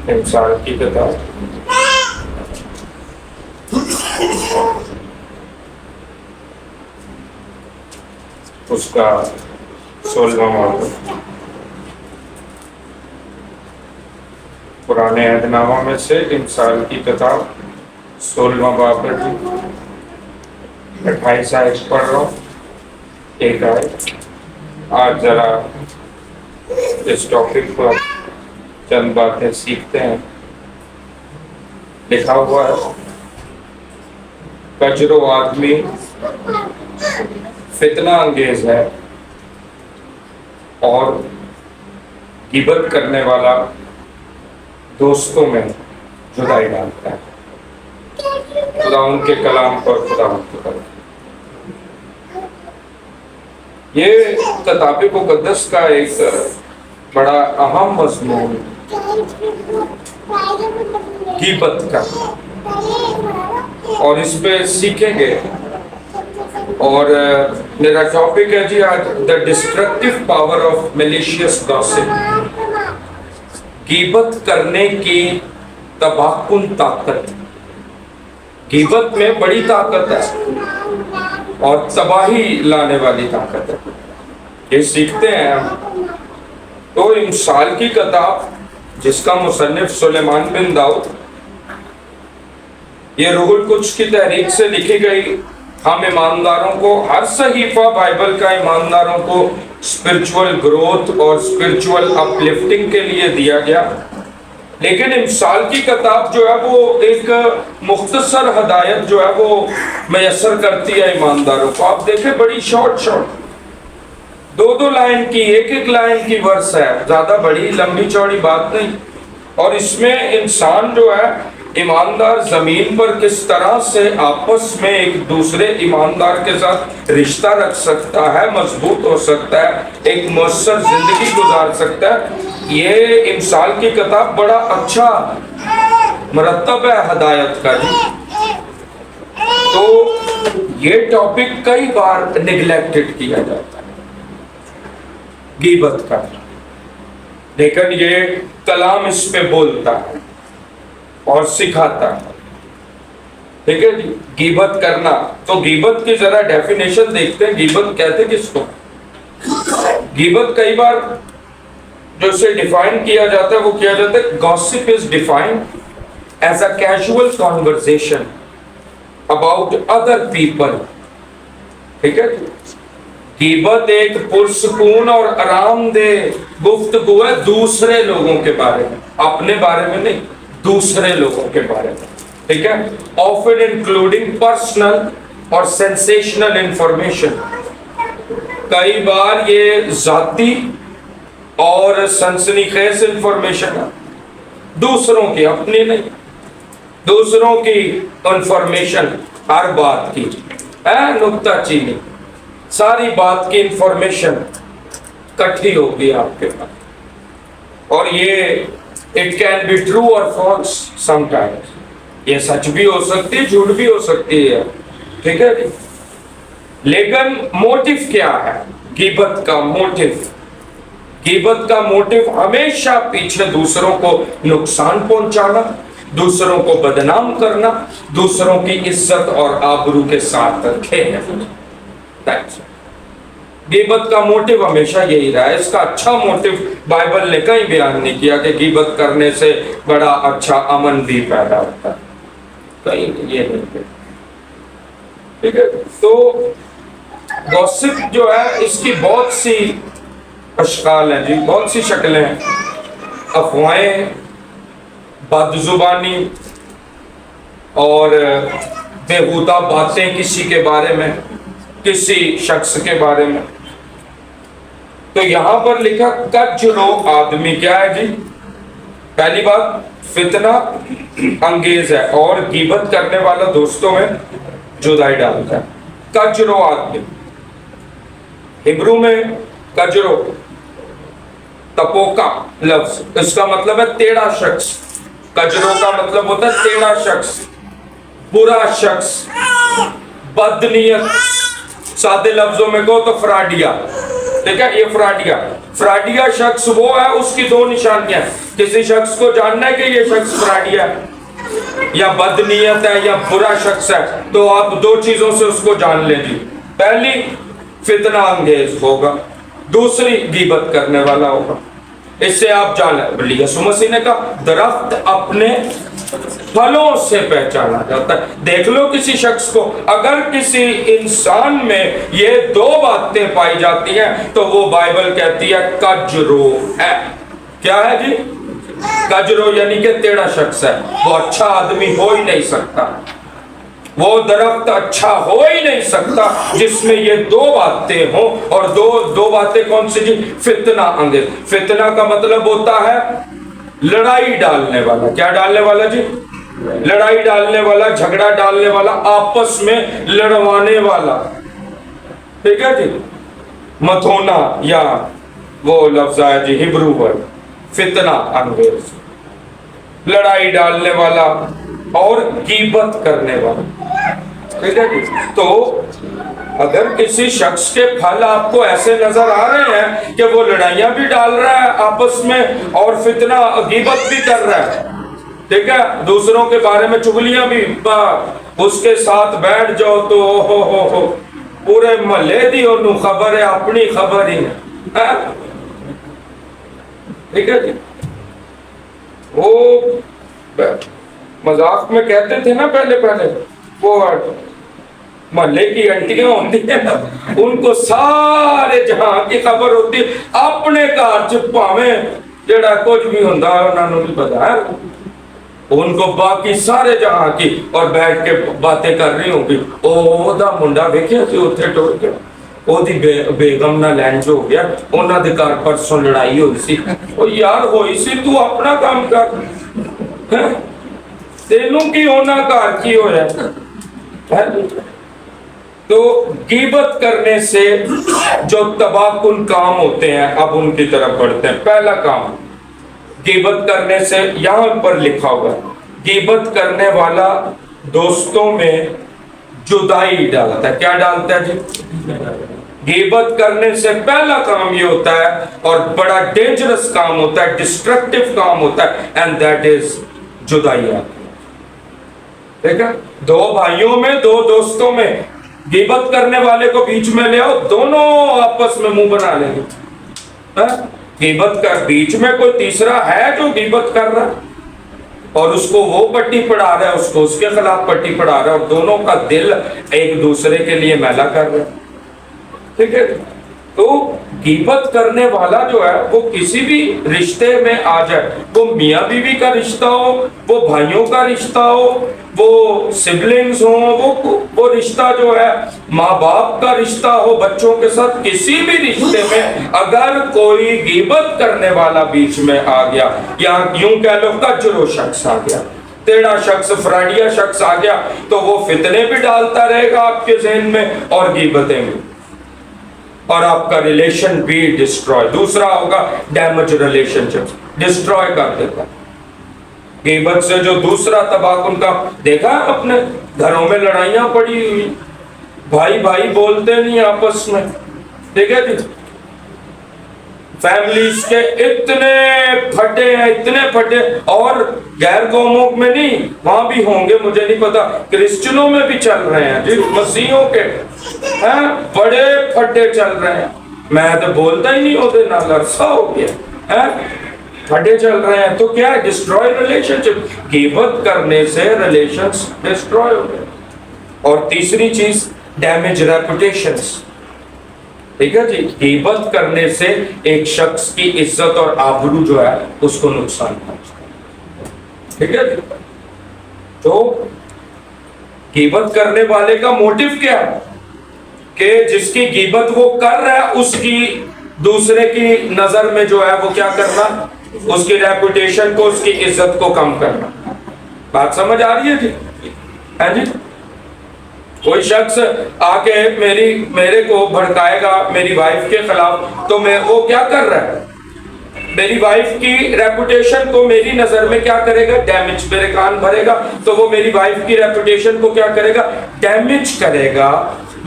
انسان کی کتاب اس کا 16واں باب پرانے عہد نامہ میں سے انسان کی کتاب 16واں باب ہے 28 آیت پڑھ رہا ہوں ایک آیت آج ذرا اس ٹاپک پر چند باتیں سیکھتے ہیں. لکھا ہوا ہے کجرو آدمی فتنہ انگیز ہے اور غیبت کرنے والا دوستوں میں جدائی ڈالتا ہے. خدا ان کے کلام پر خدا ان کے کلام. یہ کتاب مقدس کا ایک بڑا اہم مضمون غیبت کا، اور اس پہ سیکھیں گے. اور میرا ٹاپک ہے جی آج دا ڈسٹرکٹیو پاور آف میلیشیس گاسپ. غیبت کرنے کی تباہ کن طاقت. غیبت میں بڑی طاقت ہے اور تباہی لانے والی طاقت ہے. یہ سیکھتے ہیں ہم. تو امثال کی کتاب جس کا مصنف سلیمان بن داؤد، یہ روح القدس کی تحریک سے لکھی گئی. ہم ایمانداروں کو ہر صحیفہ بائبل کا ایمانداروں کو اسپرچول گروتھ اور اسپرچول اپ لفٹنگ کے لیے دیا گیا. لیکن امثال کی کتاب جو ہے وہ ایک مختصر ہدایت جو ہے وہ میسر کرتی ہے ایمانداروں کو. آپ دیکھیں بڑی شارٹ 2 لائن کی، ایک لائن کی ورس ہے، زیادہ بڑی لمبی چوڑی بات نہیں. اور اس میں انسان جو ہے ایماندار زمین پر کس طرح سے آپس میں ایک دوسرے ایماندار کے ساتھ رشتہ رکھ سکتا ہے، مضبوط ہو سکتا ہے، ایک مؤثر زندگی گزار سکتا ہے. یہ امثال کی کتاب بڑا اچھا مرتب ہے ہدایت کا جی. تو یہ ٹاپک کئی بار نیگلیکٹڈ کیا جاتا ہے غیبت کا، لیکن یہ کلام اس پہ بولتا ہے اور سکھاتا ہے. ٹھیک ہے جی. غیبت کرنا، تو غیبت کی ذرا ڈیفینیشن دیکھتے ہیں. غیبت کہتے کس کو؟ غیبت کئی بار جو اسے ڈیفائن کیا جاتا ہے وہ کیا جاتا ہے gossip is defined as a casual conversation about other people. ٹھیک ہے جی. غیبت ایک پرسکون اور آرام دہ گفتگو ہے دوسرے لوگوں کے بارے میں، اپنے بارے میں نہیں، دوسرے لوگوں کے بارے میں. ٹھیک ہے. often including personal اور sensational information. کئی بار یہ ذاتی اور سنسنی خیز انفارمیشن ہے، دوسروں کی، اپنی نہیں، دوسروں کی انفارمیشن، ہر بات کی نکتہ چینی، ساری بات کی انفارمیشن کٹھی ہوگی آپ کے پاس. اور یہ اٹ کین بی ٹرو اور فالس سم ٹائمز. یہ سچ بھی ہو سکتی ہے، جھوٹ بھی ہو سکتی ہے. ٹھیک ہے جی. لیکن موٹیو کیا ہے غیبت کا؟ غیبت کا موٹیو ہمیشہ پیچھے دوسروں کو نقصان پہنچانا، دوسروں کو بدنام کرنا، دوسروں کی عزت اور آبرو کے ساتھ رکھے ہیں. غیبت کا موٹیو ہمیشہ یہی رہا ہے. اس کا اچھا موٹیو بائبل نے کہیں بیان نہیں کیا کہ غیبت کرنے سے بڑا اچھا امن بھی پیدا ہوتا ہے، کہیں یہ نہیں. ٹھیک ہے. تو گوسپ جو ہے اس کی بہت سی اشکال ہیں جی، بہت سی شکلیں ہیں. افواہیں، بد زبانی اور بےہودہ باتیں کسی کے بارے میں، کسی شخص کے بارے میں. تو یہاں پر لکھا کجرو آدمی کیا ہے جی؟ پہلی بات فتنہ انگیز ہے اور غیبت کرنے والا دوستوں میں جدائی ڈالتا ہے. کجرو آدمی، ہبرو میں کجرو تپوکا لفظ، اس کا مطلب ہے ٹیڑھا شخص. کجرو کا مطلب ہوتا ہے ٹیڑھا شخص، برا شخص، بدنیت. سادے لفظوں میں کہو تو فراڈیا. ٹھیک ہے. یہ فراڈیا شخص وہ ہے، اس کی دو نشانیاں ہیں. کسی شخص کو جاننا ہے کہ یہ شخص فراڈیا ہے یا بد نیت ہے یا برا شخص ہے، تو آپ دو چیزوں سے اس کو جان لیں جی. پہلی فتنہ انگیز ہوگا، دوسری غیبت کرنے والا ہوگا. اس سے آپ جان لیں. یسوع مسیح نے کہا درخت اپنے پھلوں سے پہچانا جاتا ہے. دیکھ لو کسی شخص کو، اگر کسی انسان میں یہ دو باتیں پائی جاتی ہیں تو وہ بائبل کہتی ہے کجرو ہے. کیا ہے جی؟ کجرو یعنی کہ ٹیڑھا شخص ہے. وہ اچھا آدمی ہو ہی نہیں سکتا، وہ درخت اچھا ہو ہی نہیں سکتا جس میں یہ دو باتیں ہوں. اور دو باتیں کون سی جی؟ فتنہ انگیز. فتنہ کا مطلب ہوتا ہے لڑائی ڈالنے والا. کیا ڈالنے والا جی؟ لڑائی ڈالنے والا، جھگڑا ڈالنے والا، آپس میں لڑوانے والا. ٹھیک ہے جی. متھونا یا وہ لفظ ہے جی ہبرو ورڈ فتنہ انگیز، لڑائی ڈالنے والا اور غیبت کرنے والا. ٹھیک ہے جی. تو اگر کسی شخص کے پھل آپ کو ایسے نظر آ رہے ہیں کہ وہ لڑائیاں بھی ڈال رہا ہے آپس میں اور فتنہ غیبت بھی کر رہا ہے، ٹھیک ہے، دوسروں کے بارے میں چغلیاں بھی، اس کے ساتھ بیٹھ جاؤ تو ہو پورے محلے دی انہوں خبر ہے، اپنی خبر ہی ہے. ٹھیک ہے جی. وہ مذاق میں کہتے تھے نا پہلے وہ محلے کی انٹیاں ہوتی ہیں نا، ان کو سارے جہاں کی خبر ہوتی، اپنے گھر چ پاویں جڑا کچھ بھی ہوندا انہاں نوں نہیں پتا ہے، ان کو باقی سارے جہاں کی، اور بیٹھ کے باتیں کر رہی ہوں گی. او دا منڈا ویکھیا سی اوتھے ٹر کے، او دی بیگم نہ لینج ہو گیا، انہاں دے گھر پرسوں لڑائی ہوئی سی. او یار ہوئی سی، تو اپنا کام کر، تینوں کی ہونا گھر کی ہو ہے. تو غیبت کرنے سے جو تباہ کن کام ہوتے ہیں اب ان کی طرف بڑھتے ہیں. پہلا کام غیبت کرنے سے، یہاں پر لکھا ہوگا غیبت کرنے والا دوستوں میں جدائی ڈالتا ہے. کیا ڈالتا ہے جی؟ غیبت کرنے سے پہلا کام یہ ہوتا ہے اور بڑا ڈینجرس کام ہوتا ہے، ڈسٹرکٹیو کام ہوتا ہے، اینڈ دیٹ از جدائی. ٹھیک ہے. دو بھائیوں میں، دو دوستوں میں غیبت کرنے والے کو بیچ میں لے آؤ، دونوں آپس میں منہ بنا لیں گے. غیبت کر بیچ میں کوئی تیسرا ہے جو غیبت کر رہا ہے اور اس کو وہ پٹی پڑھا رہا ہے، اس کو اس کے خلاف پٹی پڑھا رہا ہے، اور دونوں کا دل ایک دوسرے کے لیے میلا کر رہا ہے. ٹھیک ہے. تو غیبت کرنے والا جو ہے وہ کسی بھی رشتے میں آ جائے، وہ میاں بیوی کا رشتہ ہو، وہ بھائیوں کا رشتہ ہو، وہ سبلنگز ہوں، وہ رشتہ جو ہے ماں باپ کا رشتہ ہو، بچوں کے ساتھ کسی بھی رشتے میں اگر کوئی غیبت کرنے والا بیچ میں آ گیا، یا یوں کہہ لو کجرو شخص آ گیا، ٹیڑھا شخص، فراڈیا شخص آ گیا، تو وہ فتنے بھی ڈالتا رہے گا آپ کے ذہن میں اور غیبتیں بھی، اور آپ کا ریلیشن بھی ڈسٹروائے. دوسرا ہوگا ڈیمیج ریلیشن شپ، ڈسٹروائے کر دیتا. غیبت سے جو دوسرا تباہ کن کا دیکھا، اپنے گھروں میں لڑائیاں پڑی ہوئی، بھائی بھائی بولتے نہیں آپس میں. ٹھیک ہے جی. فیملیز کے اتنے پھٹے، اور غیر قوموں میں نہیں، وہاں بھی ہوں گے مجھے نہیں پتا، کرسچنوں میں بھی چل رہے ہیں جی، مسیحوں کے بڑے پھٹے چل رہے ہیں. میں تو بولتا ہی نہیں ہوتے، نہ لرسا ہو گیا، پھٹے چل رہے ہیں. تو کیا ہے؟ ڈسٹروائے ریلیشن شپ. غیبت کرنے سے ریلیشنز ڈسٹروائے ہو گئے. اور تیسری چیز ڈیمیج ریپوٹیشنز. ٹھیک ہے جی. غیبت کرنے سے ایک شخص کی عزت اور آبرو جو ہے اس کو نقصان پہنچتا ہے. ٹھیک ہے جی. تو غیبت کرنے والے کا موٹیو کیا ہے؟ کہ جس کی غیبت وہ کر رہا ہے اس کی دوسرے کی نظر میں جو ہے وہ کیا کرنا، اس کی ریپوٹیشن کو، اس کی عزت کو کم کرنا. بات سمجھ آ رہی ہے جی؟ ہے جی. کوئی شخص آ کے میرے کو بھڑکائے گا میری وائف کے خلاف، تو وہ کیا کر رہا ہے؟ میری وائف کی ریپوٹیشن کو میری نظر میں کیا کرے گا؟ ڈیمیج. میرے کان بھرے گا تو وہ میری وائف کی ریپوٹیشن کو کیا کرے گا؟ ڈیمیج کرے گا.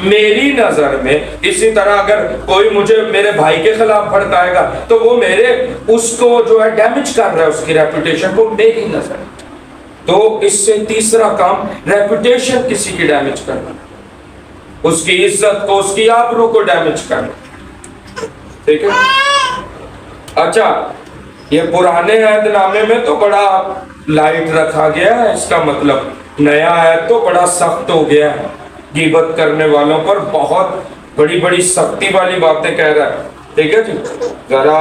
میری نظر میں اسی طرح اگر کوئی مجھے میرے بھائی کے خلاف بھڑکائے گا تو وہ میرے اس کو جو ہے ڈیمیج کر رہا ہے، اس کی ریپوٹیشن کو، میری نظر میں۔ تو اس سے تیسرا کام ریپوٹیشن کسی کی ڈیمیج کرنا، اس کی عزت کو، اس کی آبرو کو ڈیمیج کرنا، ٹھیک ہے۔ اچھا، یہ پرانے عہد نامے میں تو بڑا لائٹ رکھا گیا ہے، اس کا مطلب نیا عہد تو بڑا سخت ہو گیا ہے، غیبت کرنے والوں پر بہت بڑی بڑی سختی والی باتیں کہہ رہا ہے، ٹھیک ہے جی۔ ذرا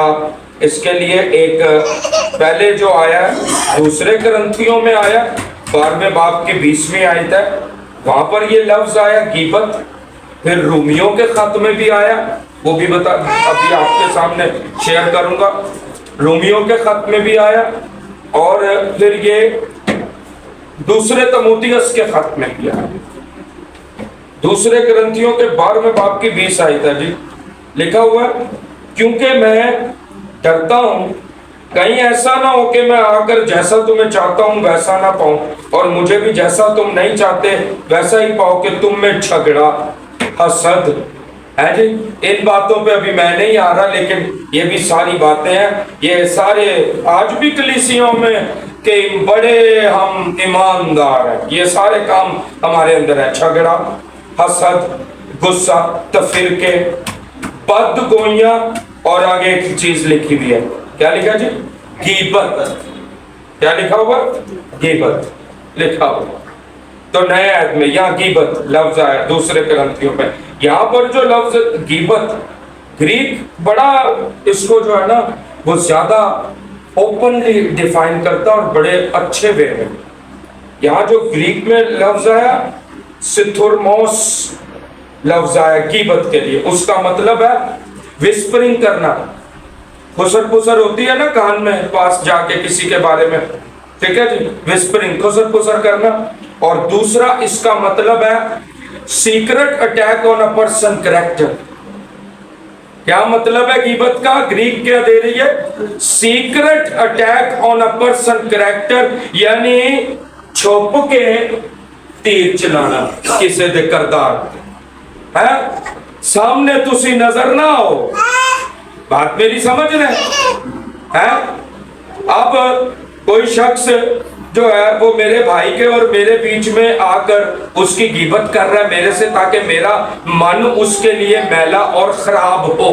اس کے لیے ایک پہلے جو آیا ہے دوسرے کرنتھیوں میں آیا 12ویں باب کی 20ویں آیت ہے، وہاں پر یہ لفظ آیا غیبت۔ پھر رومیوں کے خط میں بھی آیا، وہ بھی ابھی آپ کے سامنے شیئر کروں گا، رومیوں کے خط میں بھی آیا، اور پھر یہ دوسرے تموتھیوس کے خط میں بھی آیا۔ دوسرے کرنتھیوں کے 12ویں باب کی 20 آیت ہے جی، لکھا ہوا ہے، کیونکہ میں ڈرتا ہوں کہیں ایسا نہ ہو کہ میں آ کر جیسا تمہیں چاہتا ہوں ویسا نہ پاؤں، اور مجھے بھی جیسا تم نہیں چاہتے ویسا ہی پاؤ کہ تم میں جھگڑا، حسد ہے جی۔ ان باتوں پہ ابھی میں نہیں آ رہا، لیکن یہ بھی ساری باتیں ہیں، یہ سارے آج بھی کلیسیوں میں کہ بڑے ہم ایماندار ہیں، یہ سارے کام ہمارے اندر ہے، جھگڑا، حسد، غصہ، تفرقے، بدگوئیاں، اور آگے ایک چیز لکھی ہوئی ہے، کیا لکھا جی؟ غیبت۔ کیا لکھا ہوا؟ غیبت لکھا ہوا۔ تو نئے عہد میں یہاں غیبت لفظ آیا دوسرے کرنتھیوں میں، یہاں پر جو لفظ غیبت گریک بڑا اس کو جو ہے نا وہ زیادہ اوپنلی ڈیفائن کرتا اور بڑے اچھے وے میں۔ یہاں جو گریک میں لفظ آیا ستھرموس لفظ آیا غیبت کے لیے، اس کا مطلب ہے وسپرنگ کرنا، خسر پسر ہوتی ہے نا کان میں پاس جا کے کسی کے بارے میں، ٹھیک ہے جی، وسپرنگ، خسر پسر کرنا۔ اور دوسرا اس کا مطلب ہے secret attack on a person character. کیا مطلب ہے غیبت کا؟ گریک کیا دے رہی ہے؟ Secret attack on a person character, یعنی چھپ کے تیر چلانا کسی دے کردار ہے، سامنے تسی نظر نہ ہو، بات میری سمجھ رہے ہیں؟ اب کوئی شخص جو ہے وہ میرے بھائی کے اور میرے بیچ میں آ کر اس کی غیبت کر رہا ہے میرے سے، تاکہ میرا من اس کے لیے میلا اور خراب ہو،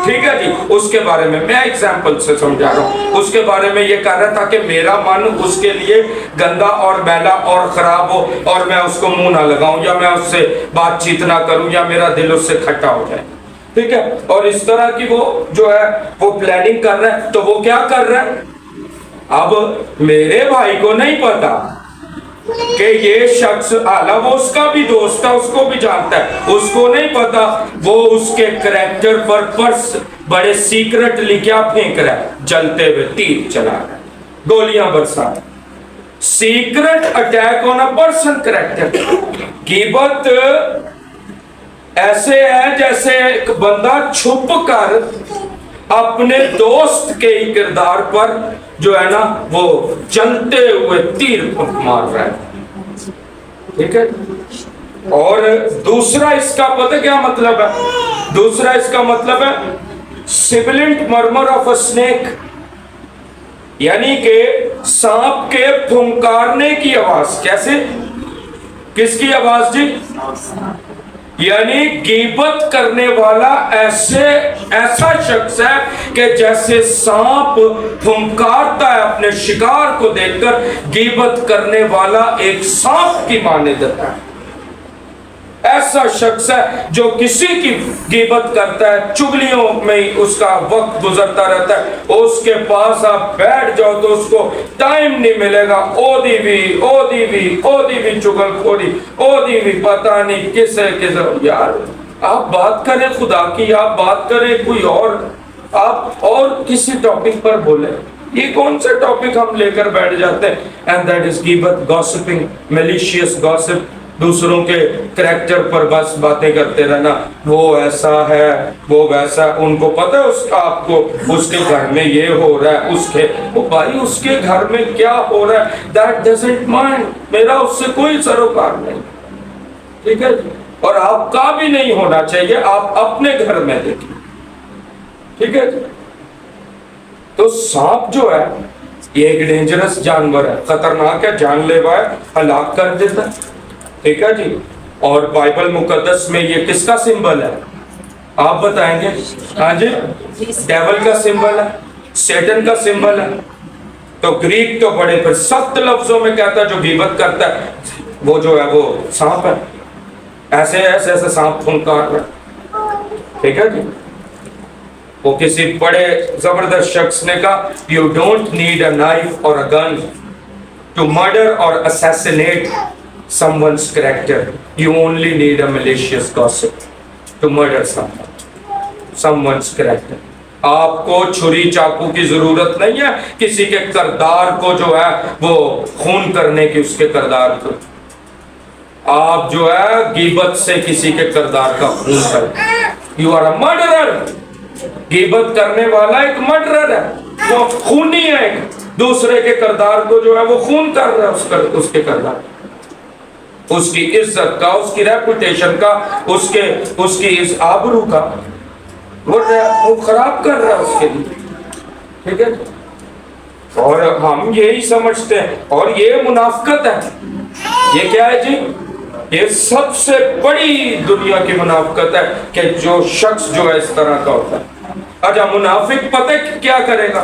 ٹھیک ہے جی، اس کے بارے میں میں ایگزامپل سے سمجھا رہا ہوں، اس کے بارے میں یہ کر رہا ہے تاکہ میرا من اس کے لیے گندا اور میلا اور خراب ہو، اور میں اس کو منہ نہ لگاؤں، یا میں اس سے بات چیت نہ کروں، یا میرا دل اس سے کھٹا ہو جائے، ٹھیک ہے۔ اور اس طرح کی وہ جو ہے وہ پلاننگ کر رہا ہے، تو وہ کیا کر رہا ہے؟ اب میرے بھائی کو نہیں پتا کہ یہ شخص اعلیٰ، وہ اس کا بھی دوست ہے، اس کو بھی جانتا ہے، اس کو نہیں پتا وہ اس کے کریکٹر پر پرس بڑے سیکرٹلی کیا پھینک رہا ہے، جلتے ہوئے تیر چلا رہا ہے، گولیاں برسا رہا ہے۔ Secret attack on a person character. غیبت ایسے ہے جیسے ایک بندہ چھپ کر اپنے دوست کے کردار پر جو ہے نا وہ چلتے ہوئے تیر مار رہا ہے، ٹھیک ہے۔ اور دوسرا اس کا پتہ کیا مطلب ہے؟ دوسرا اس کا مطلب ہے سبلنٹ مرمر آف اے اسنیک، یعنی کہ سانپ کے پھنکارنے کی آواز۔ کیسے؟ کس کی آواز جی؟ یعنی غیبت کرنے والا ایسا شخص ہے کہ جیسے سانپ پھنکارتا ہے اپنے شکار کو دیکھ کر، غیبت کرنے والا ایک سانپ کی مانند ہے۔ ایسا شخص ہے جو کسی کی غیبت کرتا ہے، چگلیوں میں ہی اس کا وقت گزرتا رہتا ہے، اس کے پاس آپ بیٹھ جاؤ تو اس کو ٹائم نہیں ملے گا، اودی بھی چگل خوری، اودی بھی پتہ نہیں کسے یار آپ بات کریں خدا کی، آپ بات کریں کوئی اور، آپ اور کسی ٹاپک پر بولیں، یہ کون سے ٹاپک ہم لے کر بیٹھ جاتے ہیں؟ and that is غیبت، gossiping, malicious gossip، دوسروں کے کریکٹر پر بس باتیں کرتے رہنا، وہ ایسا ہے وہ ویسا، ان کو پتہ ہے اس کا، آپ کو اس کے گھر میں یہ ہو رہا ہے، اس کے وہ بھائی اس کے گھر میں کیا ہو رہا ہے، that doesn't mind، میرا اس سے کوئی سروکار نہیں، ٹھیک ہے۔ اور آپ کا بھی نہیں ہونا چاہیے. آپ اپنے گھر میں دیکھیں. ٹھیک ہے. تو سانپ جو ہے یہ ایک ڈینجرس جانور ہے, خطرناک ہے, جان لیوا ہے, ہلاک کر دیتا ہے. ٹھیک ہے جی. اور بائبل مقدس میں یہ کس کا سمبل ہے آپ بتائیں گے؟ ہاں جی, ڈیول کا سمبل ہے, سیٹن کا سمبل ہے. تو گریک تو بڑے پھر سخت لفظوں میں کہتا ہے جو غیبت کرتا ہے وہ جو ہے وہ سانپ ہے. ایسے ایسے ایسے سانپ پھنکار رہا ہے. ٹھیک ہے جی. وہ کسی بڑے زبردست شخص نے کہا you don't need a knife اور اے گن ٹو مرڈر اور assassinate someone's character, you only need a malicious gossip to murder someone's character. آپ کو چھری چاقو کی ضرورت نہیں ہے کسی کے کردار کو جو ہے وہ خون کرنے کی, اس کے کردار کو. آپ جو ہے غیبت سے کسی کے کردار کا خون کریں. You are a murderer. غیبت کرنے والا ایک مرڈرر ہے, وہ خونی ہے, ایک دوسرے کے کردار کو جو ہے وہ خون کر رہا ہے, اس کے کردار, اس کی عزت کا, اس کی ریپوٹیشن کا, اس کی اس آبرو کا وہ خراب کر رہا ہے اس کے لیے. ٹھیک ہے. اور ہم یہی سمجھتے ہیں, اور یہ منافقت ہے. یہ کیا ہے جی؟ یہ سب سے بڑی دنیا کی منافقت ہے کہ جو شخص جو ہے اس طرح کا ہوتا ہے. اچھا, منافق پتہ کیا کرے گا؟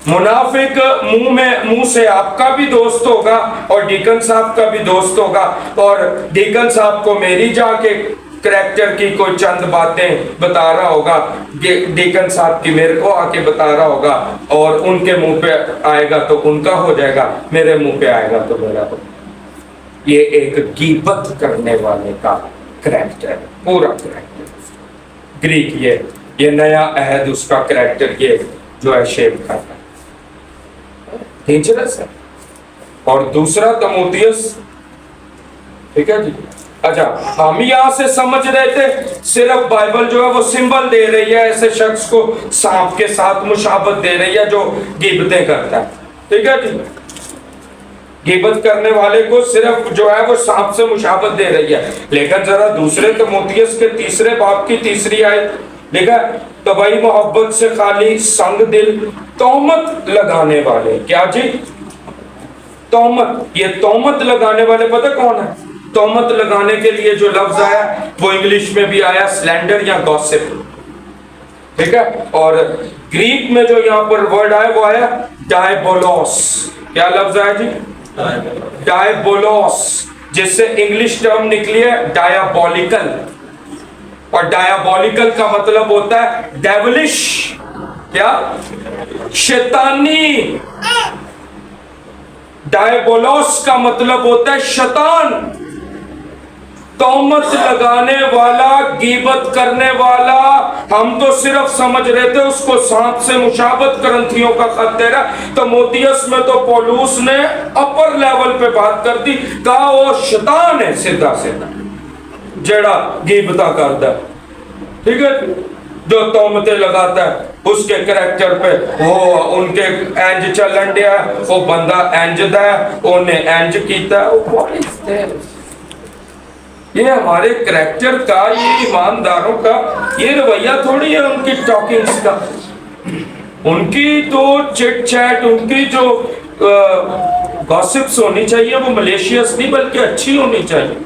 منافق منہ سے آپ کا بھی دوست ہوگا اور ڈیکن صاحب کا بھی دوست ہوگا, اور ڈیکن صاحب کو میری جا کے کریکٹر کی کوئی چند باتیں بتا رہا ہوگا, ڈیکن صاحب کی میرے کو آ کے بتا رہا ہوگا, اور ان کے منہ پہ آئے گا تو ان کا ہو جائے گا, میرے منہ پہ آئے گا تو میرا ہو. یہ ایک غیبت کرنے والے کا کریکٹر ہے, پورا کریکٹر. گریک یہ نیا عہد اس کا کریکٹر یہ جو ہے شیپ کرتا ہے, ڈینجرس ہے. اور دوسرا تموتیس. ٹھیک ہے جی. اچھا, ہم یہاں سے سمجھ رہے تھے صرف بائبل جو ہے وہ سمبل دے رہی ہے ایسے شخص کو, سانپ کے ساتھ مشابہت دے رہی ہے جو غیبتیں کرتا ہے. ٹھیک ہے جی. غیبت کرنے والے کو صرف جو ہے وہ سانپ سے مشابہت دے رہی ہے. لیکن ذرا دوسرے تموتیس کے 3 باب کی 3 آیت دیکھا, تو بھائی محبت سے خالی, سنگ دل, تہمت لگانے والے. کیا جی؟ تہمت. یہ تہمت لگانے والے پتہ کون ہے؟ تہمت لگانے کے لیے جو لفظ آیا وہ انگلش میں بھی آیا سلینڈر یا گوسپ. ٹھیک ہے. اور گریک میں جو یہاں پر ورڈ آیا وہ آیا ڈائبولوس. کیا لفظ آیا جی؟ ڈائبولوس, جس سے انگلش ٹرم نکلی ہے ڈایابولیکل. اور ڈایابولیکل کا مطلب ہوتا ہے ڈیولش. کیا؟ شیطانی. ڈائبولوس کا مطلب ہوتا ہے شیطان. تہمت لگانے والا, غیبت کرنے والا. ہم تو صرف سمجھ رہے تھے اس کو سانپ سے مشابہت. کرنتھیوں کا خط دے رہا, تموتیس میں تو پولوس نے اپر لیول پہ بات کر دی, کہا وہ شیطان ہے سیدھا سیدھا جیڑا غیبتہ کرتا ہے. ٹھیک ہے. جو تہمتیں لگاتا ہے اس کے کریکٹر پہ, وہ ان کے انج چلن دیا, وہ بندہ انج دا ہے, انہیں انج کیتا ہے. یہ ہمارے کریکٹر کا, یہ ایمانداروں کا یہ رویہ تھوڑی ہے ان کی ٹاکنگز کا. ان کی تو چٹ چیٹ, ان کی جو گاسپس ہونی چاہیے وہ ملیشیس نہیں بلکہ اچھی ہونی چاہیے.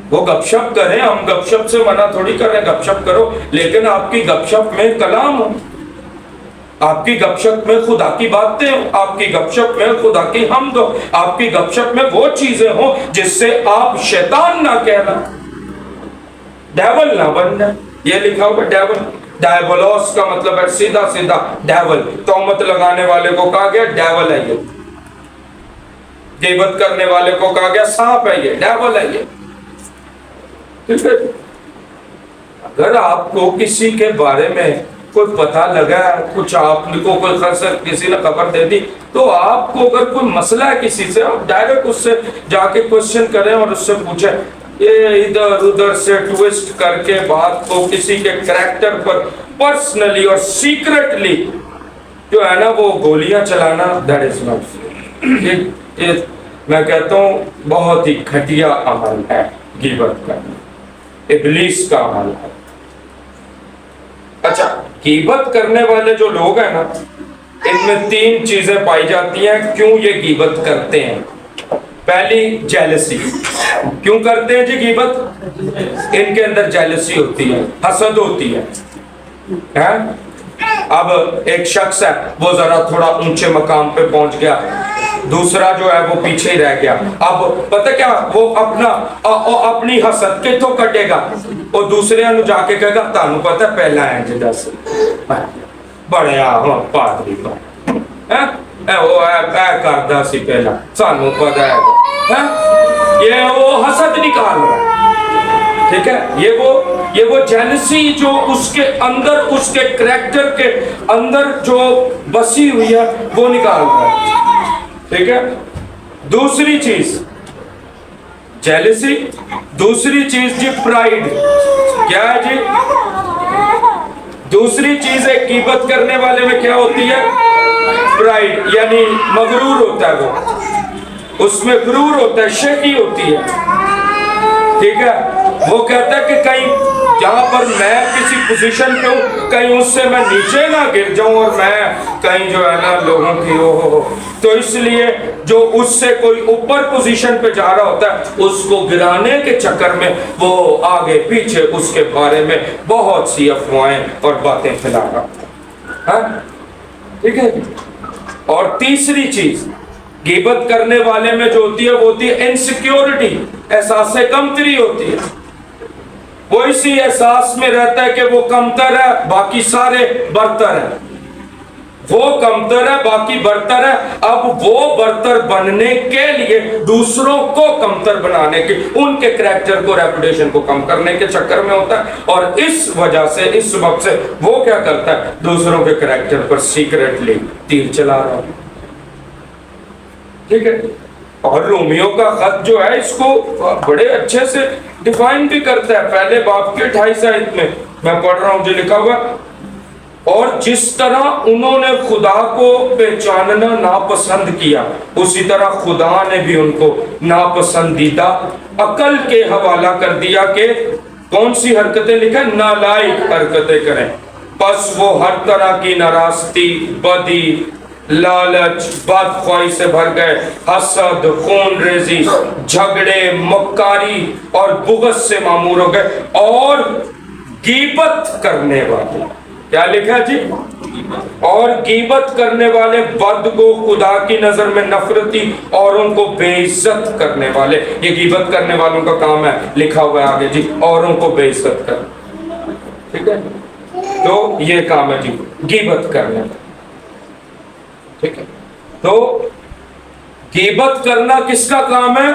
وہ گپ شپ کریں, ہم گپ شپ سے منع تھوڑی کر رہے ہیں, گپ شپ کرو, لیکن آپ کی گپ شپ میں کلام ہو, آپ کی گپ شپ میں خدا کی باتیں ہوں, آپ کی گپ شپ میں خدا کی حمد ہو, آپ کی گپ شپ میں وہ چیزیں ہوں جس سے آپ شیطان نہ کہنا, ڈیول نہ بننا. یہ لکھا ہوگا ڈیول. ڈائبولوس کا مطلب ہے سیدھا سیدھا ڈیول. تہمت لگانے والے کو کہا گیا ڈیول ہے یہ. غیبت کرنے والے کو کہا گیا سانپ ہے یہ, ڈیول ہے یہ. ٹھیک ہے. اگر آپ کو کسی کے بارے میں کوئی پتہ لگا, کچھ آپ کو کوئی کسی نے خبر دے دی, تو آپ کو اگر کوئی مسئلہ ہے کسی سے, آپ ڈائریکٹ اس سے جا کے کوشچن کریں اور اس سے پوچھیں. یہ ادھر ادھر سے ٹویسٹ کر کے بات کو کسی کے کریکٹر پر پرسنلی اور سیکرٹلی جو ہے نا وہ گولیاں چلانا, دیٹ از ناٹ. میں کہتا ہوں بہت ہی گھٹیا عمل ہے غیبت کرنا. ابلیس کا عمل ہے. اچھا، غیبت کرنے والے جو لوگ ہیں نا، ان میں 3 چیزیں پائی جاتی ہیں کیوں یہ غیبت کرتے ہیں. پہلی، جیلسی. کیوں کرتے ہیں جی غیبت؟ ان کے اندر جیلسی ہوتی ہے، حسد ہوتی ہے. اب ایک شخص ہے، وہ ذرا تھوڑا اونچے مقام پہ پہنچ گیا، دوسرا جو ہے وہ پیچھے ہی رہ گیا. اب پتہ کیا، وہ اپنی حسد کتوں کٹے گا، اور دوسرے نو جا کے کہے گا تانوں پتہ پہلا ہے جی دس بڑے پادری کردا سی پہلا سانوں پتہ ہے. یہ وہ حسد نکال رہا ہے. ٹھیک ہے، یہ وہ جیلسی جو اس کے اندر، اس کے کریکٹر کے اندر جو بسی ہوئی ہے، وہ نکال رہا ہے. ٹھیک ہے. دوسری چیز جیلسی. دوسری چیز جی پرائیڈ. کیا ہے جی؟ دوسری چیز ایک غیبت کرنے والے میں کیا ہوتی ہے؟ پرائیڈ، یعنی مغرور ہوتا ہے. وہ اس میں غرور ہوتا ہے، شکی ہوتی ہے. ٹھیک ہے. وہ کہتا ہے کہ کہیں جہاں پر میں کسی پوزیشن پہ ہوں، کہیں اس سے میں نیچے نہ گر جاؤں، اور میں کہیں جو ہے نا لوگوں کی ہو. تو اس لیے جو اس سے کوئی اوپر پوزیشن پہ جا رہا ہوتا ہے، اس کو گرانے کے چکر میں وہ آگے پیچھے اس کے بارے میں بہت سی افواہیں اور باتیں پھیلا رہا ہوتا ہے. ٹھیک ہے. اور تیسری چیز غیبت کرنے والے میں جو ہوتی ہے، وہ ہوتی ہے انسیکیورٹی. احساس کمتری ہوتی ہے. وہ اسی احساس میں رہتا ہے کہ وہ کمتر ہے، باقی سارے برتر ہیں. وہ کمتر ہے، باقی برتر ہے. اب وہ برتر بننے کے لیے دوسروں کو کمتر بنانے کی، ان کے کریکٹر کو، ریپوٹیشن کو کم کرنے کے چکر میں ہوتا ہے. اور اس وجہ سے، اس سبب سے وہ کیا کرتا ہے، دوسروں کے کریکٹر پر سیکریٹلی تیر چلا رہا ہے. ٹھیک ہے. اور رومیو کا خط جو ہے اس کو بڑے اچھے سے ڈیفائن بھی کرتا ہے. پہلے باب کے 28 آیت میں پڑھ رہا ہوں جو لکھا ہوا ہے، اور جس طرح انہوں نے خدا کو پہچاننا ناپسند کیا، اسی طرح خدا نے بھی ان کو ناپسندیدہ عقل کے حوالہ کر دیا کہ کون سی حرکتیں لکھیں، نالائق حرکتیں کریں. پس وہ ہر طرح کی ناراستی، بدی، لالچ، بدخواہی سے بھر گئے، حسد، خون ریزی، جھگڑے، مکاری اور بغض سے معمور ہو گئے، اور غیبت کرنے والے. کیا لکھا جی؟ اور غیبت کرنے والے، بد کو خدا کی نظر میں نفرتی اور ان کو بے عزت کرنے والے. یہ غیبت کرنے والوں کا کام ہے. لکھا ہوا ہے آگے جی، اوروں کو بے عزت کرنا. ٹھیک ہے. تو یہ کام ہے جی غیبت کرنے کا. ٹھیک ہے. تو غیبت کرنا کس کا کام ہے؟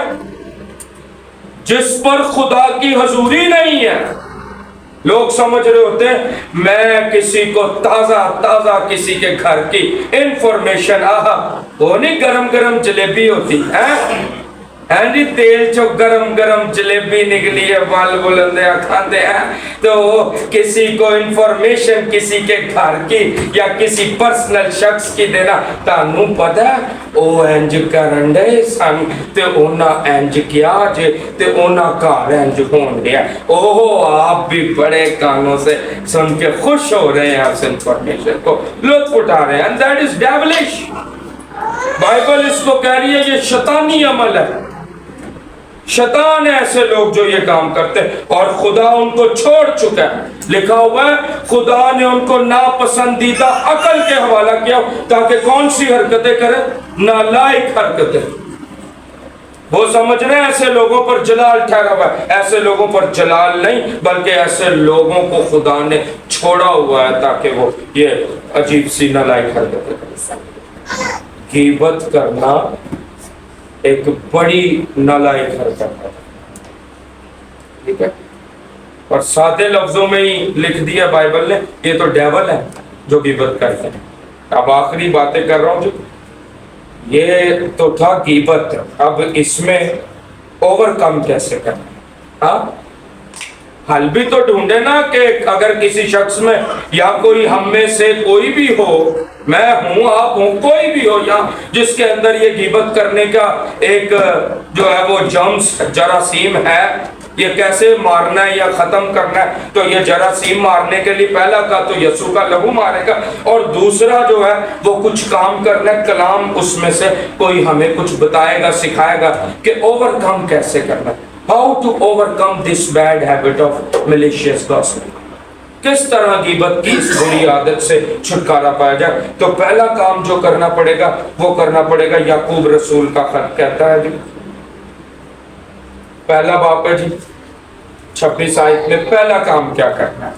جس پر خدا کی حضوری نہیں ہے. لوگ سمجھ رہے ہوتے ہیں میں کسی کو تازہ کسی کے گھر کی انفارمیشن، وہ نہیں گرم گرم جلیبی ہوتی ہے جی، تیل چو گرم گرم جلیبی نکلی ہے، بال بلندے کھاتے ہیں، تو کسی کو انفارمیشن کسی کے گھر کی یا کسی پرسنل شخص کی دینا. تانوں پتہ ہے او انج کرن دے سن تے اونا انج کیا جے تے اونا گھر انج ہون دیا. اوہ آپ بھی بڑے کانوں سے سن کے خوش ہو رہے ہیں، اس انفارمیشن کو لطف اٹھا رہے ہیں. That is devilish. بائبل اس کو کہہ رہی ہے یہ شیطانی عمل ہے. شیطان ہے ایسے لوگ جو یہ کام کرتے ہیں، اور خدا ان کو چھوڑ چکا ہے. لکھا ہوا ہے خدا نے ان کو ناپسندیدہ عقل کے حوالہ کیا تاکہ کون سی حرکتیں کریں؟ نالائق حرکتیں. وہ سمجھ رہے ہیں ایسے لوگوں پر جلال ٹھہرا ہوا ہے. ایسے لوگوں پر جلال نہیں، بلکہ ایسے لوگوں کو خدا نے چھوڑا ہوا ہے تاکہ وہ یہ عجیب سی نالائق حرکتیں کریں. غیبت کرنا ایک بڑی نالائق حرکت ہے. ٹھیک ہے. اور سادے لفظوں میں ہی لکھ دیا بائبل نے، یہ تو ڈیول ہے جو غیبت کرتے ہیں. اب آخری باتیں کر رہا ہوں جو یہ تو تھا غیبت. اب اس میں اوور کم کیسے کرنا؟ حل بھی تو ڈھونڈے نا کہ اگر کسی شخص میں یا کوئی ہم میں سے کوئی بھی ہو، میں ہوں، آپ ہوں، کوئی بھی ہو یا جس کے اندر یہ غیبت کرنے کا ایک جو ہے وہ جرمس، جراثیم ہے، یہ کیسے مارنا ہے یا ختم کرنا ہے، تو یہ جراثیم مارنے کے لیے پہلا کا تو یسوع کا لہو مارے گا، اور دوسرا جو ہے وہ کچھ کام کرنا ہے، کلام اس میں سے کوئی ہمیں کچھ بتائے گا، سکھائے گا کہ اوور کم کیسے کرنا ہے، how to overcome this bad habit of malicious gossip, کس طرح غیبت کی اس بری عادت سے چھٹکارا پایا جائے۔ تو پہلا کام جو کرنا پڑے گا وہ کرنا پڑے گا، یعقوب رسول کا خط کہتا ہے جی، پہلا باب ہے جی 26 آیت میں، پہلا کام کیا کرنا ہے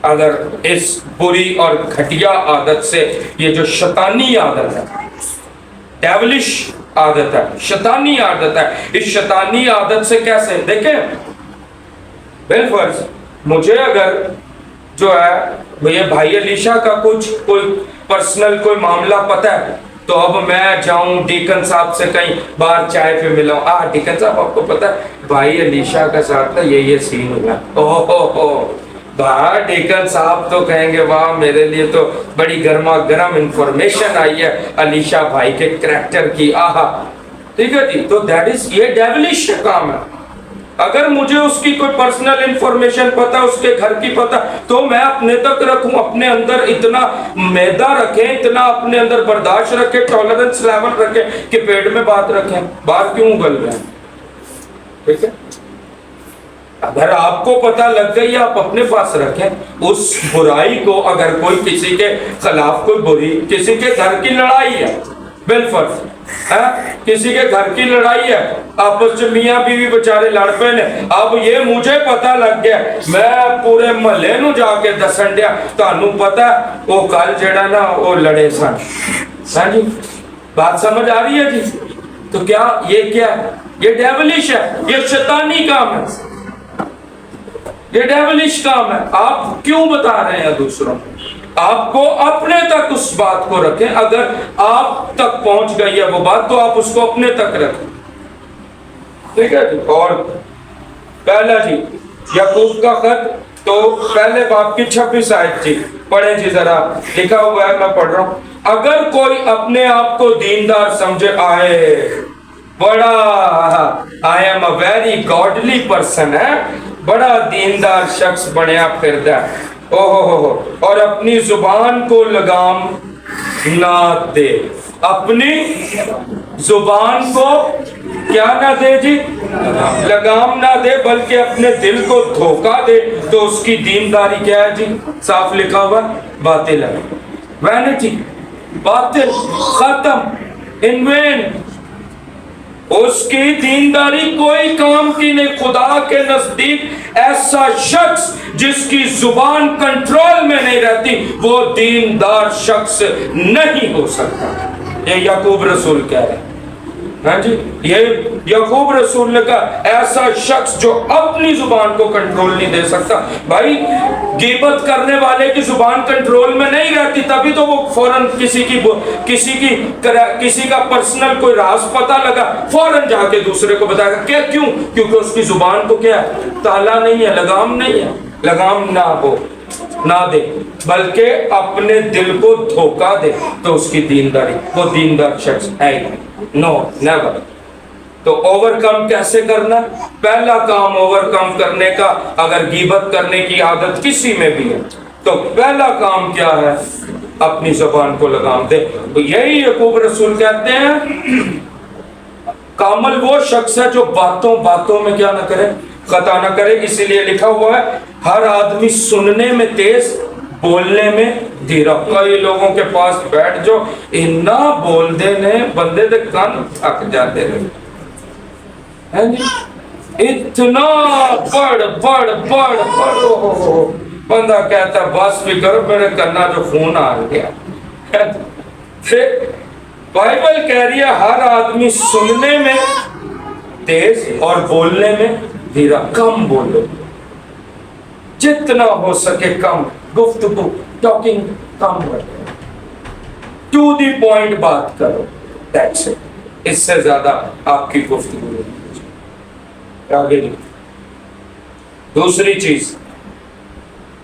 اگر اس بری اور گھٹیا عادت سے، یہ جو شیطانی عادت ہے، ڈیولش عادت ہے، شیطانی عادت ہے، اس شیطانی عادت سے کیسے، دیکھیں بالفرض مجھے اگر جو ہے یہ بھائی علیشا کا کچھ کوئی پرسنل کوئی معاملہ پتہ ہے، تو اب میں جاؤں ڈیکن صاحب سے کہیں باہر چائے پہ ملاؤں، ڈیکن صاحب آپ کو پتہ ہے بھائی علیشا کا ساتھ نا یہ سین ہوا، باہر ڈیکن صاحب تو کہیں گے واہ میرے لیے تو بڑی گرما گرم انفارمیشن آئی ہے علیشا بھائی کے کریکٹر کی، آہا، ٹھیک ہے جی، تو دیٹ از یہ ڈیولش کام ہے۔ اگر مجھے اس کی کوئی پرسنل انفارمیشن پتا، اس کے گھر کی پتا، تو میں اپنے تک رکھوں، اپنے اندر اتنا میدا رکھیں، اتنا اپنے اندر برداشت رکھیں، ٹالرنس لیول رکھیں کہ پیٹ میں بات رکھیں، باہر کیوں اگل رہے ہیں، ٹھیک ہے؟ اگر آپ کو پتہ لگ گئی آپ اپنے پاس رکھیں، اس برائی کو اگر کوئی کسی کے خلاف کوئی بری، کسی کے گھر کی لڑائی ہے، بالفرض کسی کے گھر کی لڑائی ہے، آپس میں میاں بیوی بچارے لڑ پے نے، اب یہ مجھے پتہ لگ گیا، میں پورے محلے نو جا کے دسن دیا تانوں پتہ وہ کل جڑا نا وہ لڑے سن، ہاں جی بات سمجھ آ رہی ہے جی؟ تو کیا یہ ہے؟ یہ ڈیولش ہے، یہ شیطانی کام ہے، یہ ڈیولش کام ہے۔ آپ کیوں بتا رہے ہیں دوسروں کو؟ آپ کو اپنے تک اس بات کو رکھیں، اگر آپ تک پہنچ گئی ہے وہ بات تو آپ اس کو اپنے تک رکھیں، ٹھیک ہے جی؟ اور پہلا جی یعقوب کا خط تو پہلے باب کی 26 آیت جی پڑھیں جی، ذرا لکھا ہوا ہے میں پڑھ رہا ہوں، اگر کوئی اپنے آپ کو دیندار سمجھے، بڑا I am a very godly person ہے، بڑا دیندار شخص بنیا پھردا ہے، اور اپنی زبان کو لگام نہ دے، اپنی زبان کو کیا نہ دے جی؟ لگام نہ دے، بلکہ اپنے دل کو دھوکہ دے، تو اس کی دینداری کیا ہے جی؟ صاف لکھا ہوا باطل ہے، وینٹی، باطل، ختم، ان وین، اس کی دینداری کوئی کام کی نہیں۔ خدا کے نزدیک ایسا شخص جس کی زبان کنٹرول میں نہیں رہتی وہ دیندار شخص نہیں ہو سکتا، یہ یعقوب رسول کہہ رہے ہیں، ہاں جی، یہ یعقوب رسول نے کہا ایسا شخص جو اپنی زبان کو کنٹرول نہیں دے سکتا۔ بھائی غیبت کرنے والے کی زبان کنٹرول میں نہیں رہتی، تبھی تو وہ فوراً کسی کا پرسنل کوئی راز پتہ لگا فوراً جا کے دوسرے کو بتائے گا، کیوں؟ کیونکہ اس کی زبان کو کیا ہے؟ تالا نہیں ہے، لگام نہیں ہے، لگام نہ دے، بلکہ اپنے دل کو دھوکہ دے، تو اس کی دینداری، وہ دیندار شخص ہے ہی نہیں، نو نیور۔ تو اوور کم کیسے کرنا؟ پہلا کام اوور کم کرنے کا، اگر غیبت کرنے کی عادت کسی میں بھی ہے تو پہلا کام کیا ہے؟ اپنی زبان کو لگام دے۔ تو یہی یعقوب رسول کہتے ہیں کامل وہ شخص ہے جو باتوں میں کیا نہ کرے؟ خطا نہ کرے۔ اسی لیے لکھا ہوا ہے ہر آدمی سننے میں تیز، بولنے میں دھیرا۔ کئی لوگوں کے پاس بیٹھ جو اتنا بول دے نے بندے دے کان تھک جاتے رہے، اتنا بڑ بندہ کہتا ہے بس بھی کرو میرے کرنا جو فون آ گیا۔ بائبل کہہ رہی ہے ہر آدمی سننے میں تیز اور بولنے میں دھیرا، کم بولو، جتنا ہو سکے کم گفتگو، ٹاکنگ کم کرو، ٹو دی پوائنٹ بات کرو، دیٹس اٹ۔ اس سے زیادہ آپ کی گفتگو نہیں۔ آگے دوسری چیز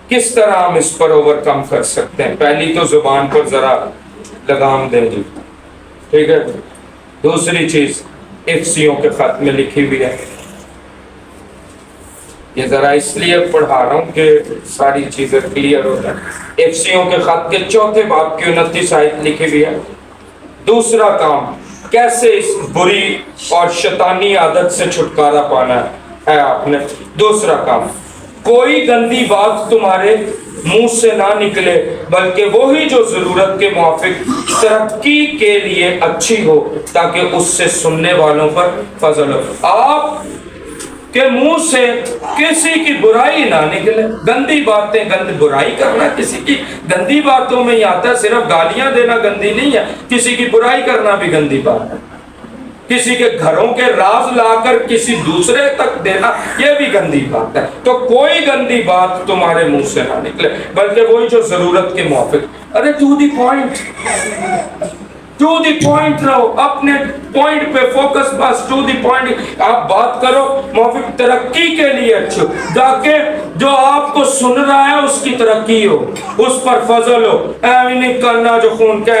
کس طرح ہم اس پر اوور کم کر سکتے ہیں؟ پہلی تو زبان پر ذرا لگام دیں جی، ٹھیک ہے۔ دوسری چیز افسیوں کے خط میں لکھی ہوئی ہے، یہ ذرا اس لیے پڑھا رہا ہوں کہ ساری چیزیں کلیئر ہو جائیں۔ افسیوں کے خط کے 4 باب کی 29 آیت لکھی ہوئی ہے۔ دوسرا کام، کیسے اس بری اور شیطانی عادت سے چھٹکارا پانا ہے آپ نے۔ دوسرا کام، کوئی گندی بات تمہارے منہ سے نہ نکلے، بلکہ وہی جو ضرورت کے موافق ترقی کے لیے اچھی ہو، تاکہ اس سے سننے والوں پر فضل ہو۔ آپ کے منہ سے کسی کی برائی نہ نکلے۔ گندی باتیں، برائی کرنا کسی کی گندی باتوں میں ہی آتا ہے۔ صرف گالیاں دینا گندی نہیں ہے، کسی کی برائی کرنا بھی گندی بات ہے۔ کسی کے گھروں کے راز لا کر کسی دوسرے تک دینا، یہ بھی گندی بات ہے۔ تو کوئی گندی بات تمہارے منہ سے نہ نکلے، بلکہ وہی جو ضرورت کے موافق۔ ارے ٹو دی پوائنٹ رہو، اپنے پوائنٹ پہ فوکس، بس ٹو دی پوائنٹ آپ بات کرو، موافق ترقی کے لیے اچھا، تاکہ جو آپ کو سن رہا ہے اس کی ترقی ہو، اس پر فضل ہو۔ ایویں نہیں کرنا جو خون کے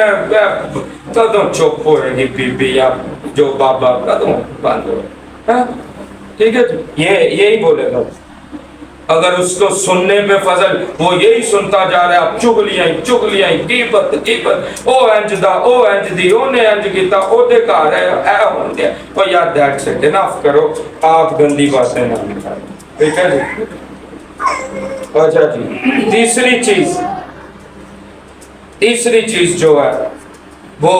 قدم چپ ہو رہی بی بی یا جو بابا قدم بند ہو، ٹھیک ہے جی، یہی بولے گا۔ اگر اس کو سننے پہ فضل، وہ یہی سنتا جا رہا ہے، اب چگلیاں غیبت، او انج دا، او انج دی، او نے انج کیتا، او دے گھر ہے، اے ہون دیا، او یار دیٹس اٹ، انف کرو، آپ گندی باتیں نہ نکالیں، ٹھیک ہے جی۔ اچھا جی، تیسری چیز جو ہے وہ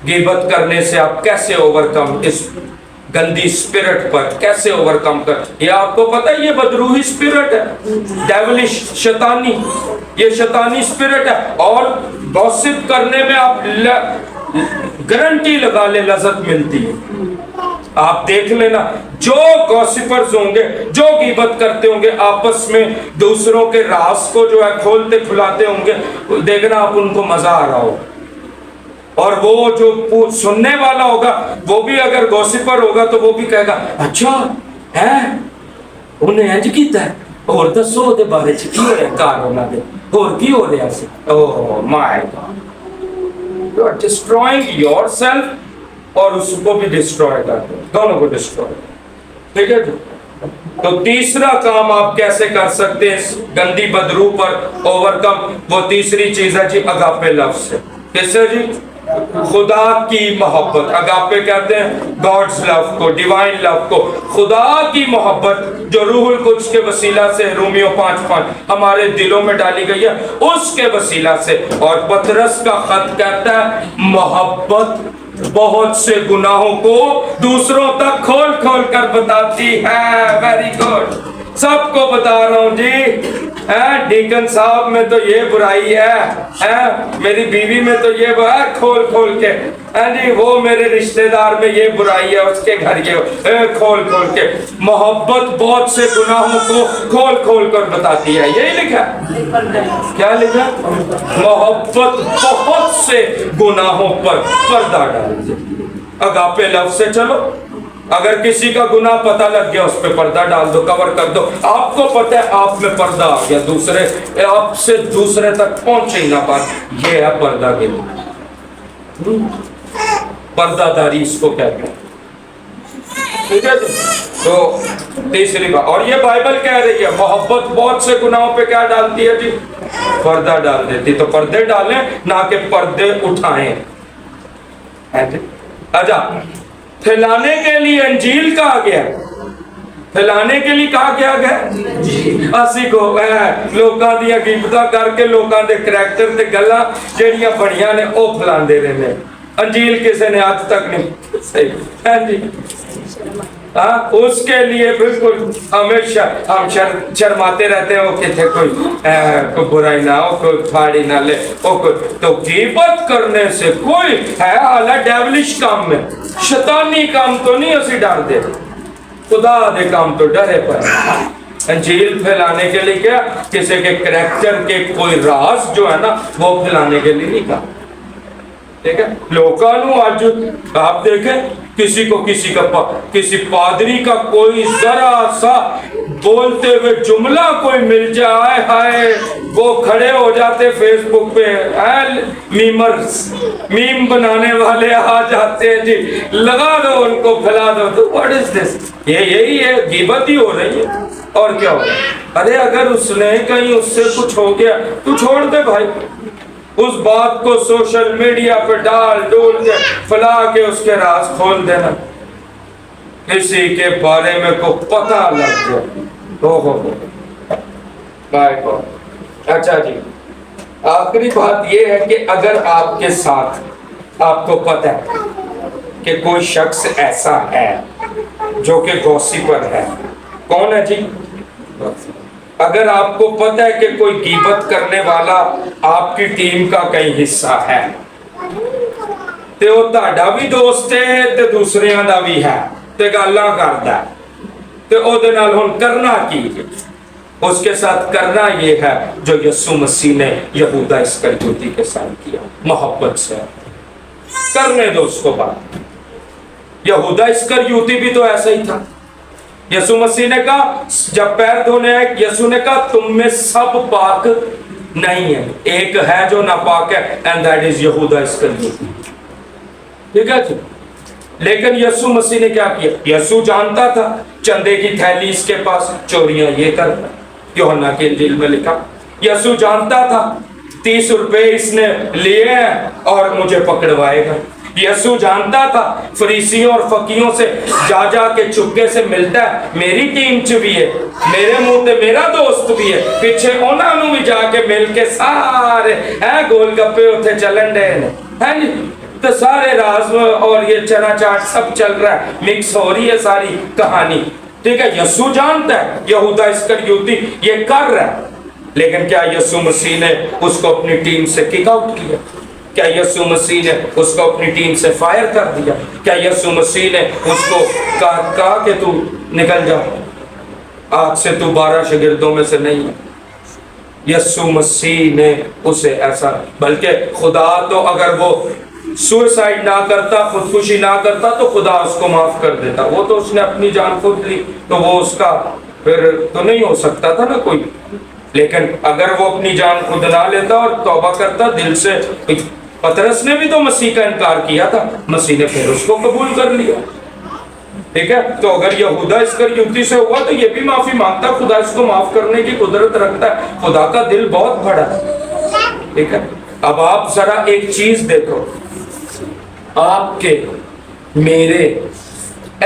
غیبت کرنے سے آپ کیسے اوورکم، اس گندی سپرٹ پر کیسے اوورکم کر۔ یہ آپ کو پتہ ہے یہ بدروحی سپرٹ ہے، ڈیولش، شیطانی، یہ شیطانی سپرٹ ہے۔ اور گوسپ کرنے میں آپ گارنٹی لگا لے لذت ملتی ہے۔ آپ دیکھ لینا، جو گوسپرز ہوں گے، جو غیبت کرتے ہوں گے، آپس میں دوسروں کے راز کو جو ہے کھولتے کھلاتے ہوں گے، دیکھنا آپ ان کو مزہ آ رہا ہو۔ اور وہ جو سننے والا ہوگا، وہ بھی اگر گوسپر ہوگا تو وہ بھی کہے گا، اچھا ہے انہیں انج کیتا ہے، اور دسو دے بارے چ کی ہویا کار ہونا دے، اور کی ہو رہا سی۔ Oh my god, you are destroying yourself اور اس کو بھی ڈسٹروائے کرتے ہیں، دونوں کو ڈسٹروائے، ٹھیک ہے جی۔ تو تیسرا کام آپ کیسے کر سکتے ہیں اس گندی بدرو پر اوورکم، وہ تیسری چیز ہے جی اگاپے لفظ سے۔ کس سے جی؟ خدا کی محبت، اگاپے کہتے ہیں گاڈز لو کو، ڈیوائن لو کو، خدا کی محبت جو روح القدس کے وسیلہ سے رومیو 5:5 ہمارے دلوں میں ڈالی گئی ہے، اس کے وسیلہ سے۔ اور پطرس کا خط کہتا ہے محبت بہت سے گناہوں کو دوسروں تک کھول کھول کر بتاتی ہے۔ ویری گڈ، سب کو بتا رہا ہوں جی۔ ڈیکن صاحب میں تو یہ برائی ہے، میری بیوی میں تو یہ برائی، کھول کھول کے جی، وہ میرے رشتہ دار میں یہ برائی ہے، اس کے گھر یہ کھول کھول کے۔ محبت بہت سے گناہوں کو کھول کھول کر بتاتی ہے، یہی لکھا ہے۔ کیا لکھا؟ محبت بہت سے گناہوں پر پردہ ڈالتی ہے۔ اگاپے لفظ سے چلو، اگر کسی کا گناہ پتہ لگ گیا اس پہ پردہ ڈال دو، کور کر دو۔ آپ کو پتہ ہے آپ میں پردہ آ گیا، دوسرے آپ سے دوسرے تک پہنچے ہی نہ بات، یہ ہے پردہ کے لیے، پردہ داری اس کو کہتے ہیں، ٹھیک ہے جی۔ تو تیسری بات، اور یہ بائبل کہہ رہی ہے محبت بہت سے گناہوں پہ کیا ڈالتی ہے جی؟ پردہ ڈال دیتی۔ تو پردے ڈالیں نہ کہ پردے اٹھائیں، اچھا۔ پھیلانے کے لیے انجیل کہا گیا، پھیلانے کے لیے کہا گیا اسی کو لوکاں دیاں غیبتاں کر کے لوکاں دے کریکٹر تے گلاں جڑیاں بڑیاں نے او پھیلاندے رہندے۔ انجیل کسی نے آج تک نہیں صحیح ہے جی، اس کے لیے بالکل ہمیشہ ہم شرماتے رہتے ہیں، وہ کہتے کوئی برائی نہ ہو، کوئی پھاڑی نہ لے، تو غیبت کرنے سے کوئی ہے اعلیٰ ڈیولش کام میں، شیطانی کام تو نہیں اسی ڈر دے، خدا دے کام تو ڈرے پر۔ انجیل پھیلانے کے لیے کیا؟ کسی کے کریکٹر کے کوئی راز جو ہے نا وہ پھیلانے کے لیے نہیں کہا، ٹھیک ہے۔ لوکانو آج آپ دیکھیں کسی کو کسی پادری کا کوئی ذرا سا بولتے ہوئے جملہ کوئی مل جائے، ہائے وہ کھڑے ہو جاتے فیس بک پہ، میمرز، میم بنانے والے آ جاتے ہیں جی، لگا دو ان کو، پھیلا دو۔ تو واٹ از دس؟ یہی ہے، غیبت ہی ہو رہی ہے۔ اور کیا ہو؟ ارے اگر اس نے کہیں اس سے کچھ ہو گیا تو چھوڑ دے بھائی، اس بات کو سوشل میڈیا پہ ڈال ڈول کے پھیلا کے اس کے راز کھول دینا، کسی کے بارے میں کو پتہ لگ جائے۔ بھائی کو اچھا جی، آخری بات یہ ہے کہ اگر آپ کے ساتھ آپ کو پتہ ہے کہ کوئی شخص ایسا ہے جو کہ گوسپر ہے، کون ہے جی؟ اگر آپ کو پتہ ہے کہ کوئی غیبت کرنے والا آپ کی ٹیم کا کئی حصہ ہے تے وہ تہاڈا بھی دوست ہے تے دوسریاں دا بھی ہے تے گالاں کردا ہے تے او دے نال ہن کرنا کی؟ اس کے ساتھ کرنا یہ ہے جو یسوع مسیح نے یہودا اسکریوتی کے ساتھ کیا، محبت سے کرنے دو اس کو بات۔ یہودا اسکریوتی بھی تو ایسا ہی تھا۔ یسوع مسیح نے کہا جب پیر دھونے آئے، یسوع نے کہا تم میں سب پاک نہیں ہے، ایک ہے جو ناپاک ہے، and that is یہودا اسکریوتی۔ ٹھیک ہے جی، لیکن یسوع مسیح نے کیا کیا؟ یسوع جانتا تھا چندے کی تھیلی اس کے پاس، چوریاں یہ کرتا، یوحنا کی انجیل میں لکھا۔ یسوع جانتا تھا 30 روپے اس نے لیے ہیں اور مجھے پکڑوائے گا۔ یسوع جانتا تھا فریسیوں اور فقیوں سے جا جا کے چپکے سے ملتا ہے، میری ٹیم چ بھی ہے، میرے منہ تے میرا دوست بھی ہے، پیچھے انہاں نوں بھی جا کے مل کے سارے گول گپے اتنے چلن ڈے ہیں جی، تو سارے راز اور یہ چنا چاٹ سب چل رہا ہے، مکس ہو رہی ہے ساری کہانی۔ ٹھیک ہے، یسوع جانتا ہے یہودا اسکریوتی یہ کر رہا ہے، لیکن کیا یسوع مسیح نے اس کو اپنی ٹیم سے کک آؤٹ کیا؟ کیا یسوع مسیح نے اس کو اپنی ٹیم سے فائر کر دیا؟ کیا یسوع مسیح نے اس کو کہا کہ تو نکل جا، آج سے تو 12 شاگردوں میں سے نہیں ہے؟ یسوع مسیح نے اسے ایسا، بلکہ خدا تو اگر وہ سوئسائڈ نہ کرتا، خودکشی نہ کرتا تو خدا اس کو معاف کر دیتا، وہ تو اس نے اپنی جان خود لی تو وہ اس کا پھر تو نہیں ہو سکتا تھا نا کوئی، لیکن اگر وہ اپنی جان خود نہ لیتا اور توبہ کرتا دل سے۔ پطرس نے بھی تو مسیح کا انکار کیا تھا، مسیح نے پھر اس کو قبول کر لیا۔ ٹھیک ہے، تو اگر یہودا اسکریوتی سے ہوا تو یہ بھی معافی مانگتا، خدا اس کو معاف کرنے کی قدرت رکھتا ہے، خدا کا دل بہت بڑا ہے۔ ٹھیک ہے، اب آپ ذرا ایک چیز دیکھو، آپ کے میرے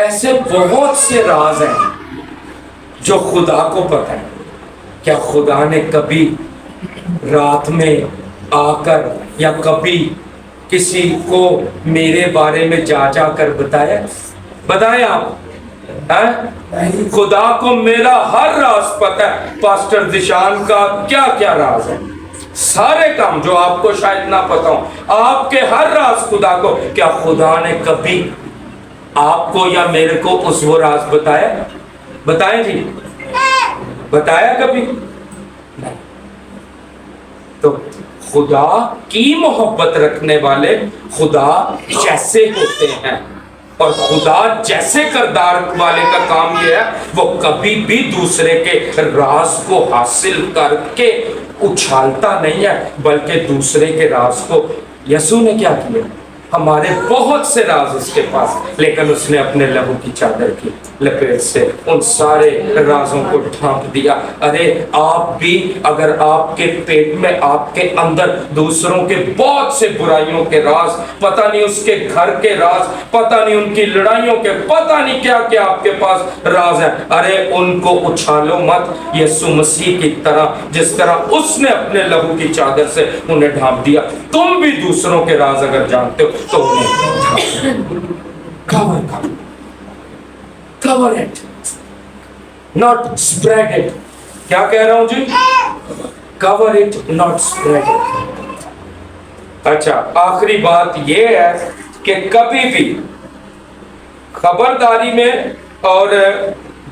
ایسے بہت سے راز ہیں جو خدا کو پتہ ہے۔ کیا خدا نے کبھی رات میں آ کر یا کبھی کسی کو میرے بارے میں جا جا کر بتایا؟ بتائیں آپ، خدا کو میرا ہر راز پتہ ہے۔ پاسٹر ذیشان کا کیا کیا راز ہے، سارے کام جو آپ کو شاید نہ پتا ہوں، آپ کے ہر راز خدا کو۔ کیا خدا نے کبھی آپ کو یا میرے کو اس وہ راز بتایا؟ بتائیں جی، بتایا کبھی؟ نہیں۔ تو خدا کی محبت رکھنے والے خدا جیسے ہوتے ہیں، اور خدا جیسے کردار والے کا کام یہ ہے وہ کبھی بھی دوسرے کے راز کو حاصل کر کے اچھالتا نہیں ہے، بلکہ دوسرے کے راز کو۔ یسوع نے کیا کیا؟ ہمارے بہت سے راز اس کے پاس، لیکن اس نے اپنے لہو کی چادر کی لپیٹ سے ان سارے رازوں کو ڈھانپ دیا۔ ارے آپ بھی اگر آپ کے پیٹ میں، آپ کے اندر دوسروں کے بہت سے برائیوں کے راز، پتہ نہیں اس کے گھر کے راز، پتہ نہیں ان کی لڑائیوں کے، پتہ نہیں کیا کیا آپ کے پاس راز ہیں، ارے ان کو اچھالو مت یسوع مسیح کی طرح، جس طرح اس نے اپنے لہو کی چادر سے انہیں ڈھانپ دیا۔ تم بھی دوسروں کے راز اگر جانتے ہو تو cover it, not spread it۔ کیا کہہ رہا ہوں جی؟ cover it, not spread it۔ اچھا، آخری بات یہ ہے کہ کبھی بھی خبرداری میں اور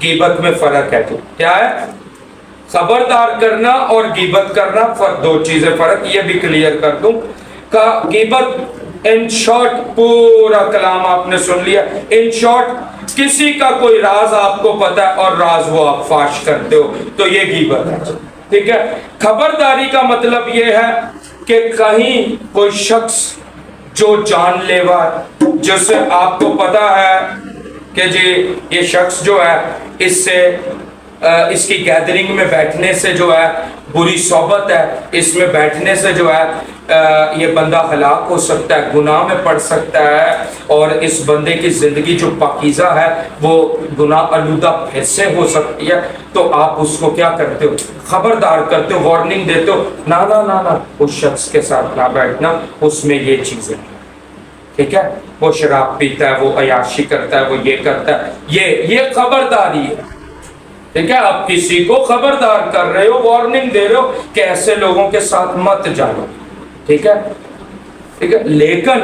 غیبت میں فرق ہے۔ کیا ہے؟ خبردار کرنا اور غیبت کرنا دو چیزیں فرق، یہ بھی کلیئر کر دوں۔ غیبت ان شارٹ، پورا کلام آپ نے سن لیا، ان شارٹ کسی کا کوئی راز آپ کو پتا ہے اور راز وہ آپ فاش کرتے ہو تو یہ غیبت ہے۔ ٹھیک ہے، خبرداری کا مطلب یہ ہے کہ کہیں کوئی شخص جو جان لیوا، جس سے آپ کو پتا ہے کہ جی یہ شخص جو ہے اس سے اس کی گیدرنگ میں بیٹھنے سے جو ہے بری صحبت ہے، اس میں بیٹھنے سے جو ہے یہ بندہ ہلاک ہو سکتا ہے، گناہ میں پڑ سکتا ہے، اور اس بندے کی زندگی جو پاکیزہ ہے وہ گناہ آلودہ پھر سے ہو سکتی ہے. تو آپ اس کو کیا کرتے ہو؟ خبردار کرتے ہو، وارننگ دیتے ہو، نا نا نا نا اس شخص کے ساتھ نہ بیٹھنا، اس میں یہ چیزیں. ٹھیک ہے، وہ شراب پیتا ہے، وہ عیاشی کرتا ہے، وہ یہ کرتا ہے، یہ خبرداری ہے. ٹھیک ہے، آپ کسی کو خبردار کر رہے ہو، وارننگ دے رہے ہو کہ ایسے لوگوں کے ساتھ مت جانا. ٹھیک ہے، ٹھیک ہے. لیکن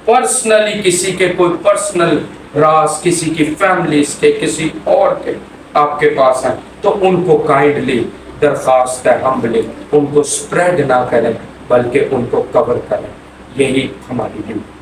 پرسنلی کسی کے کوئی پرسنل راز کسی کی فیملیز کے کسی اور کے آپ کے پاس ہیں تو ان کو کائنڈلی درخواست ہے ہمبلی ان کو سپریڈ نہ کریں بلکہ ان کو کور کریں. یہی ہماری ڈیوٹی.